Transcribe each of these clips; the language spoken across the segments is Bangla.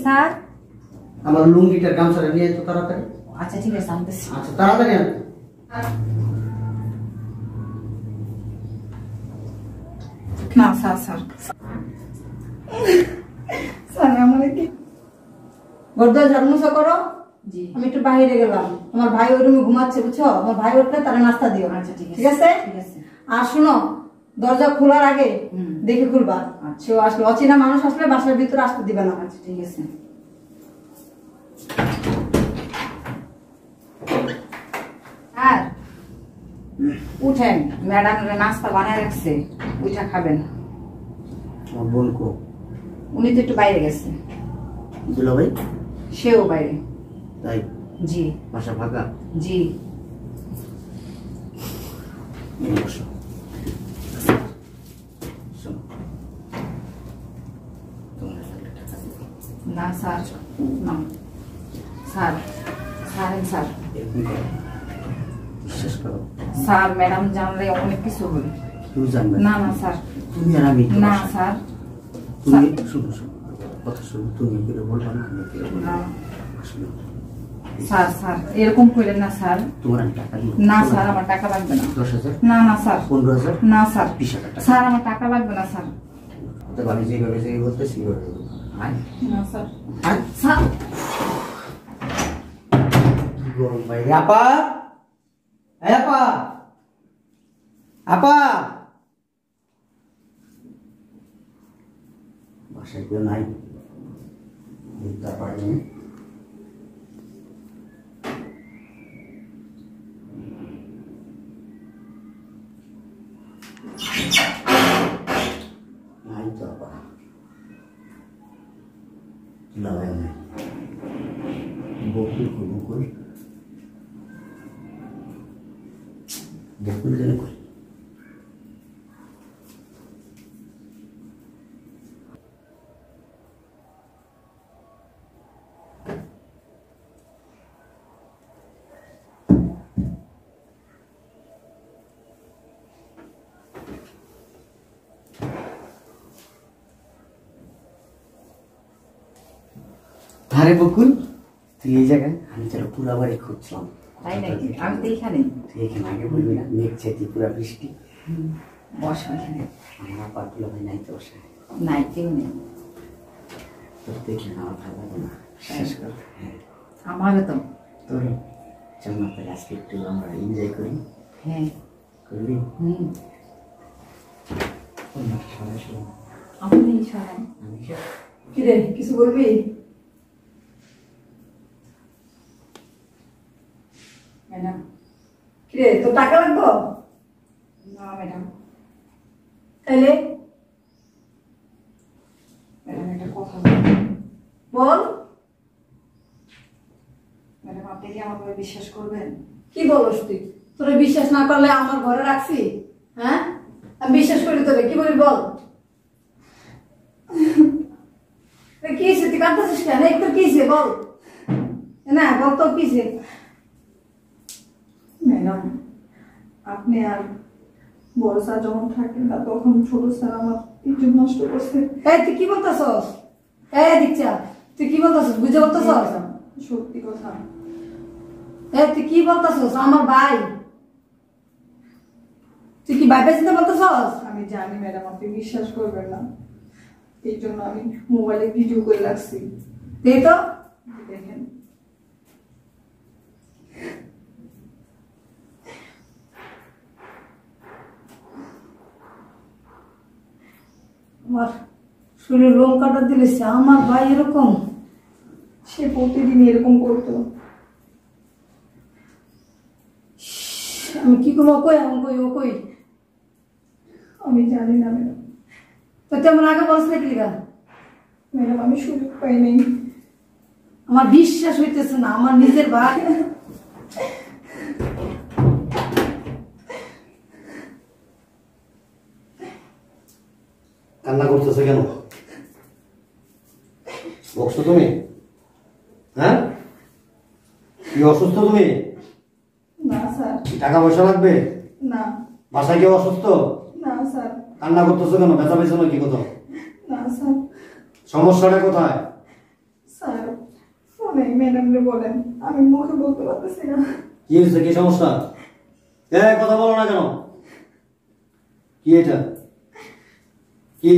স্যার আমার লুঙ্গিটার গামছাটা নিয়ে তো তাড়াতাড়ি। আচ্ছা ঠিক আছে আনতেছি। আচ্ছা তাড়াতাড়ি আনতে। না স্যার স্যার স্যার আমার কি গর্দা ঝাড়মুছা করো। জি আমি একটু বাইরে গেলাম, আমার ভাই ওই রুমে ঘুমাচ্ছে বুঝছো, আমার ভাই উঠলে তারা নাস্তা দিও। আচ্ছা ঠিক ঠিক আছে ঠিক আছে। আর শুনো, দরজা খোলার আগে দেখে খুলবা। আচ্ছা। কেউ আসলে অচেনা মানুষ আসলে বাসার ভিতরে আসতে দিবে না। আচ্ছা ঠিক আছে। স্যার উঠেন, ম্যাডাম নাস্তা বানায় রাখছে, ওইটা খাবেন। আমার বোন কো? উনি তো একটু বাইরে গেছে। দুলা ভাই? সেও বাইরে। তাই? জি। বাসা ফাঁকা? জি। বসো। শোনো, তোমার লাগলে টাকা দিব। না স্যার না স্যার, ছাড়েন স্যার। এরকম করো, বিশ্বাস করো। স্যার ম্যাডাম জানলে অনেক কিছু হবে। কেউ জানবে না না স্যার। তুমি আর আমি না স্যার। তুমি শুনো শোনো কথা শোনো, তুমি কেউ বলবা না, আমি কেউ বলবো না আসলে স্যার, স্যার এরকম করেন না স্যার। তোমার আমি টাকা দিব না স্যার, আমার টাকা লাগবে না। 10,000? না না স্যার। 15,000? না স্যার। 20,000 টাকা? স্যার আমার টাকা লাগবে না স্যার। তো আমি যেভাবে যে বলতেছি ওইভাবে বলবো। আয় না স্যার। আয়। স্যার কি গরম ভাই রে। আপা, এই আপা, আপা, বাসায় কেউ নাই? বুঝতে পারিনি। নাই তো আপা, লাগাই নাই। বকুল কই? বকুল বকুল যেন কই? আরে বকুল, তুই এই জায়গায়? আমি তোর পুরা বাড়ি খুঁজছিলাম। তাই নাকি? আমি তো এখানে। তুই এখানে আগে বলবি না, মেঘ ছেতি পুরা বৃষ্টি। বসো এখানে। আমার পাটুলা ভাই নাই তো বসে? নাই, কেউ নেই। তোর দেখলে আমার ভালো লাগে না, শেষ কর। হ্যাঁ আমারও তো। তোর চল না তাহলে আজকে একটু আমরা এনজয় করি। হ্যাঁ করবি? আমি নেই সবাই। কি রে, কিছু বলবি? ম্যাডাম। কি রে, তোর টাকা লাগবো? না ম্যাডাম। তাইলে ম্যাডাম একটা কথা বলবো। বল। ম্যাডাম আপনি কি আমার উপরে বিশ্বাস করবেন? কি বলস তুই? তোরে বিশ্বাস না করলে আমার ঘরে রাখছি? হ্যাঁ, আমি বিশ্বাস করি তোরে। কি বলি বল। কি হয়েছে, তুই কাঁদতেছিস কেন? একটু কি হয়েছে বল না, বল তো কি হয়েছে। ম্যাডাম আপনি আর বড় স্যার যখন থাকেন না তখন ছোট স্যার আমার ইজ্জত নষ্ট করছে। এই তুই কি বলতেছস? এই দীক্ষা, তুই কি বলতেছস? বুঝে বলতেছস? সত্যি কথা। এই তুই কি বলতেছস? আমার ভাই, তুই কি ভাই পেছনে বলতেছস? আমি জানি ম্যাডাম আপনি বিশ্বাস করবেন না, এই জন্য আমি মোবাইলে ভিডিও করে রাখছি। দে তো। দেখেন আমার শরীরে লোম কাটা দিলেছে। আমার ভাই এরকম? সে প্রতিদিন এরকম করতো। আমি কি করবো? কই আমি কই ও কই? আমি জানি না ম্যাডাম। তো তেমন আগে বলছ না কি? ম্যাডাম আমি সুযোগ পাই নাই। আমার বিশ্বাস হইতেছে না, আমার নিজের ভাই। কান্না করতেছে কেন? বকছো তুমি? হ্যাঁ, কি অসুস্থ তুমি? না স্যার। টাকা পয়সা লাগবে? না। বাসায় কেউ অসুস্থ? না স্যার। কান্না করতেছো কেন? ব্যথা পেয়েছো নাকি কোথাও? না স্যার। সমস্যাটা কোথায়? অনেক ম্যাডামরে বলেন, আমি মুখে বলতে পারতেছি না। কি হয়েছে, কি সমস্যা? কথা বলো না কেন? কি এটা কি?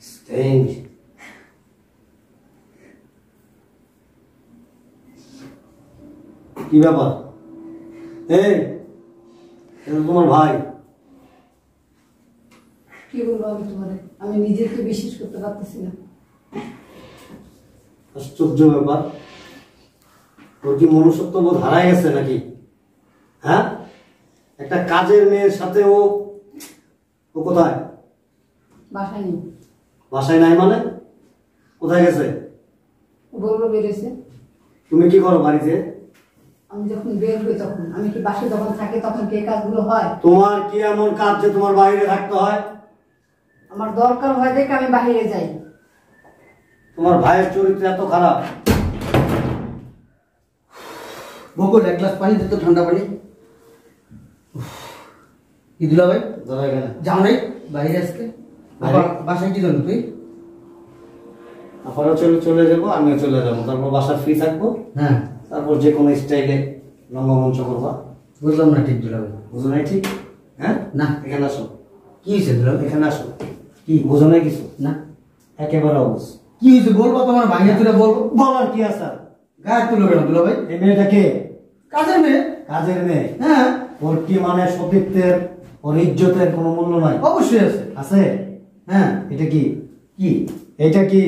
Strange. কি ব্যাপার? এটা তোমার ভাই। কি বলবো আমি তোমার, আমি নিজেকে বিশ্বাস করতে পারতেছি না। আশ্চর্য ব্যাপার, তোর কি মনুষ্যত্ব বোধ হারাই গেছে নাকি? হ্যাঁ, একটা কাজের মেয়ের সাথে ও কোথায়? বাসায় নেই। বাসায় নাই মানে? কোথায় গেছে? ও বললো বেরোছে। তুমি কি করো বাড়িতে? আমি যখন বের হই তখন, আমি কি বাসায় যখন থাকি তখন কি এই কাজগুলো হয়? তোমার কি এমন কাজ যে তোমার বাইরে থাকতে হয়? আমার দরকার হয় দেখে আমি বাইরে যাই। তোমার ভাইয়ের চরিত্র এত খারাপ। বকুল, এক গ্লাস পানি দিত, ঠান্ডা পানি। কি দিলা ভাই? দাদা এখানে যাও নাই বাইরে আজকে? বাইরে? বাসায় কি জানো তুই? আপনারা চলে যাবো, আমিও চলে যাবো, তারপর বাসা ফ্রি থাকবো। হ্যাঁ, তারপর যে কোনো স্টাইলে রঙ্গমঞ্চ করবা। বুঝলাম না ঠিক দুলা ভাই। বুঝো নাই ঠিক? হ্যাঁ না। এখানে আসো। কি হয়েছে দুলা ভাই? এখানে আসো। কি বুঝো নাই কিছু? না। একেবারে অবুঝ। কি হয়েছে বলবো, তোমার ভাইয়া তুলে বলবো। বলার কি আছে? গায়ে তুলো কেন দুলা ভাই? এই মেয়েটাকে কাজের মেয়ে। কাজের মেয়ে। হ্যাঁ, ওর কি মানে সতীত্বের, ওর ইজ্জতের কোনো মূল্য নাই? অবশ্যই আছে। আছে? হ্যাঁ। এটা কি? কি? এটা কি?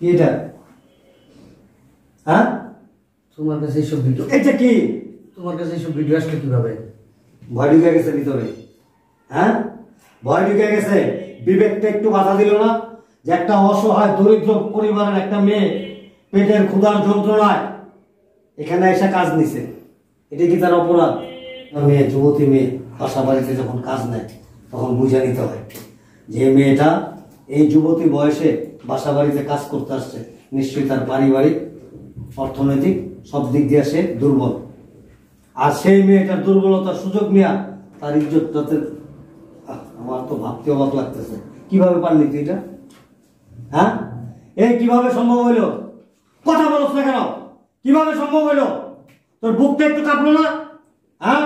কি এটা? হ্যাঁ, তোমার কাছে এইসব ভিডিও, এটা কি? তোমার কাছে এইসব ভিডিও আসলে কিভাবে? ভয় ঢুকে গেছে ভিতরে। হ্যাঁ, ভয় ঢুকে গেছে। বিবেকটা একটু বাধা দিল না যে একটা অসহায় দরিদ্র পরিবারের একটা মেয়ে পেটের ক্ষুধার যন্ত্রণায় এখানে এসে কাজ নিছে। এটা কি তার অপরাধ? মেয়ে, যুবতী মেয়ে বাসা বাড়িতে যখন কাজ নেয় তখন বুঝে নিতে হয় যে মেয়েটা এই যুবতী বয়সে বাসা বাড়িতে কাজ করতে আসছে, নিশ্চয়ই তার পারিবারিক, অর্থনৈতিক সব দিক দিয়ে সে দুর্বল। আর সেই মেয়েটার দুর্বলতার সুযোগ নেওয়া, তার ইজ্জতটাতে আমার তো ভাবতে অবাক লাগতেছে। কিভাবে পারলি তুই এটা? হ্যাঁ, এই কিভাবে সম্ভব হইলো? কথা বলছ না কেন? কিভাবে সম্ভব হইলো? তোর বুকটা একটু কাঁপলো না? হ্যাঁ,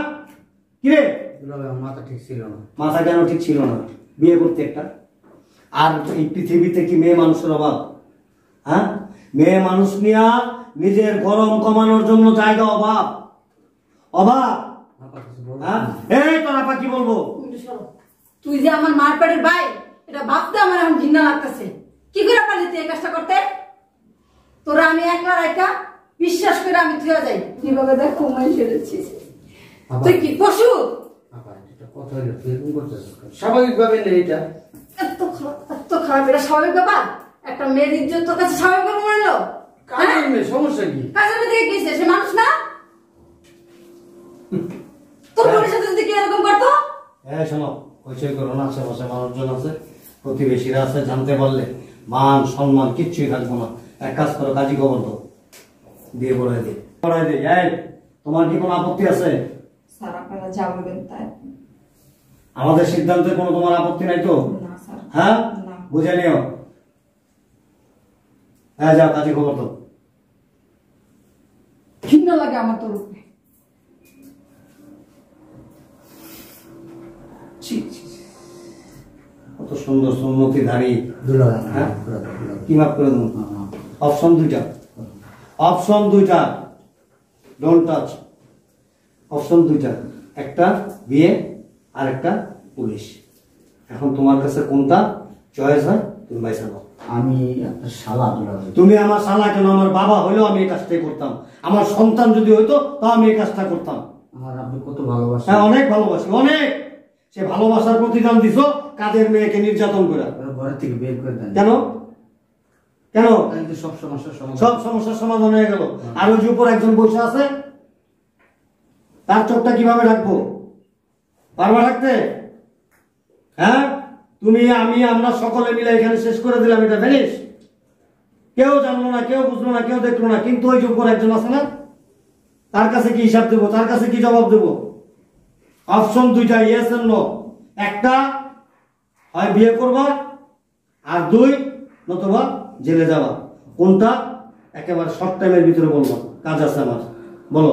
কিরে? দুলা ভাই, আমার মাথা ঠিক ছিল না। মাথা কেন ঠিক ছিল না? বিয়ে করতে একটা। আর এই পৃথিবীতে কি মেয়ে মানুষের অভাব? হ্যাঁ, মেয়ে মানুষ নিয়া নিজের গরম কমানোর জন্য জায়গা অভাব। অভাব। হ্যাঁ, এই তোর আপা কি বলবো? তুই যে আমার মার পেটের ভাই, এটা ভাবতে আমার এখন ঘৃণা লাগতেছে। কি করে পারলি তুই এই কাজটা করতে? তোরা আমি একলা রাখা বিশ্বাস করে আমি তুই যাই কিভাবে দেখো মাই সেরেছিস। তুই কি পশু? কথা হইলো, তুই এরকম করতেছিস কেন? স্বাভাবিকভাবে নেই এটা। এত খারাপ এটা স্বাভাবিক ব্যাপার? একটা মেয়ের ইজ্জত তোর কাছে স্বাভাবিক ভাবে মনে হলো? কাজের মেয়ে, সমস্যা কি? কাজের মেয়ে দেখে গেছে, সে মানুষ না? তোর বোনের সাথে যদি কি এরকম করতো? হ্যাঁ শোনো, হইচই করো না, আশেপাশে মানুষজন আছে, প্রতিবেশীরা আছে, জানতে পারলে মান সম্মান কিচ্ছুই থাকবো না। এক কাজ করো, কাজী খবর দাও, দিয়ে পড়াই দিই। এই তোমার কি কোনো আপত্তি আছে? স্যার আপনারা যা বলবেন তাই। আমাদের সিদ্ধান্তে কোনো তোমার আপত্তি নাই তো? না স্যার। হ্যাঁ, না। বুঝে নিও। হ্যাঁ, যাও কাজী খবর দাও। ঘৃণা লাগে আমার তোর উপরে। কত সুন্দর সুন্নতিধারী। দুলা ভাই, হ্যাঁ? দুলা ভাই, দুলা ভাই। কি মাফ করে দেবো? অপশন দুইটা, অপশন দুইটা, ডোন্ট টাচ। অপশন দুইটা, একটা বিয়ে আর একটা পুলিশ। এখন তোমার কাছে কোনটা চয়েস হয় তুমি বাইসা নাও। আমি আপনার শালা দুলা ভাই। তুমি আমার শালা কেন? আমার বাবা হইলেও আমি এই কাজটাই করতাম। আমার সন্তান যদি হইতো তাও আমি এই কাজটা করতাম। আমার আপনি কত ভালোবাসেন। হ্যাঁ, অনেক ভালোবাসি, অনেক। সে ভালোবাসার প্রতিদান দিছ কাদের মেয়েকে নির্যাতন করে। ওরা ঘরের থেকে বের করে দেন। কেন? কেন? তাই তো সব সমস্যার সমাধান। সব সমস্যার সমাধান হয়ে গেল। আর ওই যে উপর একজন বসে আছে, তার চোখটা কিভাবে রাখবো? পারবা রাখতে? হ্যাঁ, তুমি আমি আমরা সকলে মিলে এখানে শেষ করে দিলাম, এটা ফিনিশ। কেউ জানলো না, কেউ বুঝলো না, কেউ দেখলো না, কিন্তু ওই যে উপর একজন আছে না, তার কাছে কি হিসাব দেবো, তার কাছে কি জবাব দেবো? অপশন দুইটা, ইয়েস এন্ড নো। একটা হয় বিয়ে করবা, আর দুই নতুবা জেলে যাবা। কোনটা একেবারে শর্ট টাইমের ভিতরে বলবো, কাজ আছে আমার, বলো।